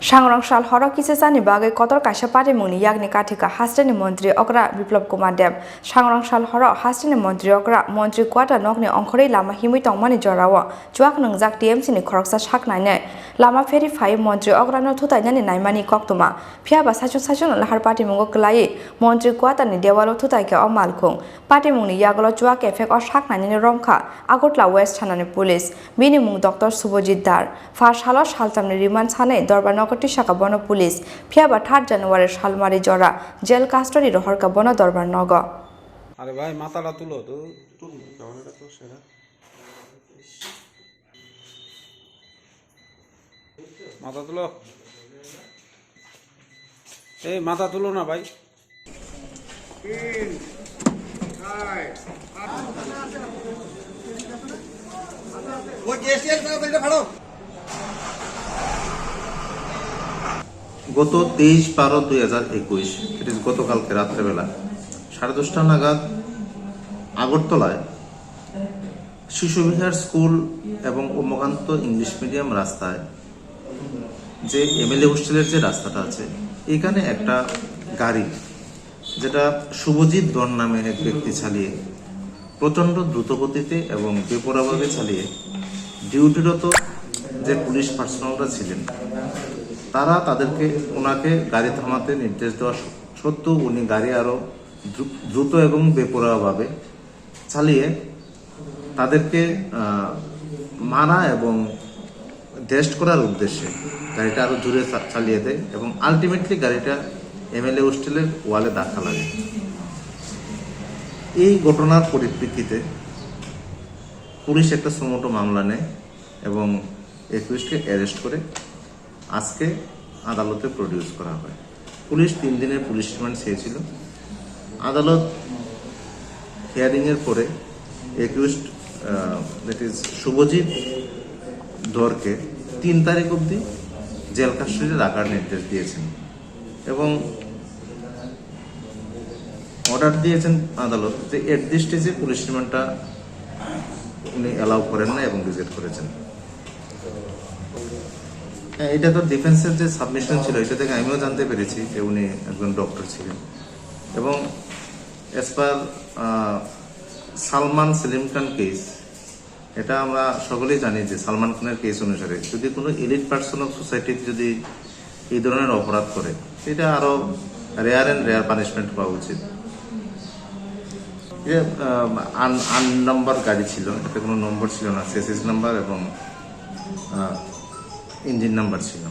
Sangrongsal Horo Kisisani bagwi Kotor Kaisa Patimungni Yakni Katikha Hasteni Mantri Okra Biplop Kumar Dev Sangrongsal Horo Hasteni Mantri Okra Mantri Kotor Nokni Ongkhorei lama himui tongmani jorao chuak nungjak TMC ni khoroksa saknainai lama verify Mantri Okra no thutainani naimani koktuma phiaba sachon lahar Patimungo klai Mantri Kotor ni dewalo thutaike omalkhung Patimungni yaglo chuak effect or saknainani romkha Agotla West Thanani Police bini mung Dr. Subhajit Dar First halo saltamni remand sane dorban Katikha bono police phiaba 3 January salmari jora jail custody rohorka bono dorbar nogo আরে ভাই মাথাটা তুলো তো ক্যামেরাটা তো সেরা মাথা তুলো এই মাথা তুলো না ভাই वो केसीएल का बेटा फाड़ो গত 23/12/2021 ইট ইজ গতকালকে রাত্রেবেলা 10:30 নাগাদ আগরতলায় শিশুবিহার স্কুল এবং উন্মুক্ত ইংলিশ মিডিয়াম রাস্তায় যে এমএলএ হোস্টেলের যে রাস্তাটা আছে এখানে একটা গাড়ি যেটা শুভজিৎ ধর নামে এক ব্যক্তি চালিয়ে প্রচন্ড দ্রুতগতিতে এবং বেপরোয়াভাবে চালিয়ে ডিউটিরত যে পুলিশ পার্সোনালরা ছিলেন তারা তাদেরকে ওনাকে গাড়ি থামাতে নির্দেশ দেওয়া সত্ত্বেও উনি গাড়ি আরো দ্রুত এবং বেপরোয়াভাবে চালিয়ে তাদেরকে মারা এবং টেস্ট করার উদ্দেশ্যে গাড়িটা আরো জোরে চালিয়ে দেয় এবং আলটিমেটলি গাড়িটা এমএলএ হোস্টেলের ওয়ালে ধাক্কা লাগে। এই ঘটনার পরিপ্রেক্ষিতে পুলিশ একটা সুমোটো মামলা নেয় এবং একুশকে অ্যারেস্ট করে আজকে আদালতে প্রডিউস করা হয়। পুলিশ 3 দিনের পুলিশ রিমান্ড চেয়েছিল। আদালত হিয়ারিং এর পরে একুশড দ্যাট ইজ শুভজিৎ ধরকে 3 তারিখ অবধি জেল কাস্টডিতে রাখার নির্দেশ দিয়েছেন এবং অর্ডার দিয়েছেন আদালত যে এট দিস স্টেজে পুলিশ রিমান্ডটা উনি অ্যালাউ করেন না এবং রিজেক্ট করেছেন। এটা তো ডিফেন্সের যে সাবমিশন ছিল এটা থেকে আমিও জানতে পেরেছি যে উনি একজন ডক্টর ছিলেন এবং এস পার সালমান সেলিম খান কেস এটা আমরা সকলেই জানি যে সালমান খানের কেস অনুসারে যদি কোনো এলিট পার্সন অফ সোসাইটি যদি এই ধরনের অপরাধ করে এটা আরো রেয়ার পানিশমেন্ট পাওয়া উচিত। যে আন নাম্বার গাড়ি ছিল এতে কোনো নম্বর ছিল না চেসিস নাম্বার এবং ইঞ্জিন নাম্বার ছিল।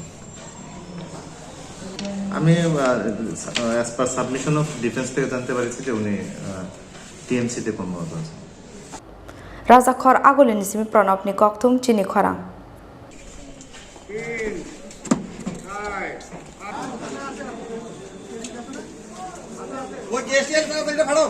আমি as per submission of defence থেকে জানতে পারছি যে উনি টিএমসিতে কর্মরত আছেন। রাজাখর আগলিনি সিমি প্রণবনি ককথুম চিনি খরাং वो केसीएल का बेटा फाड़ो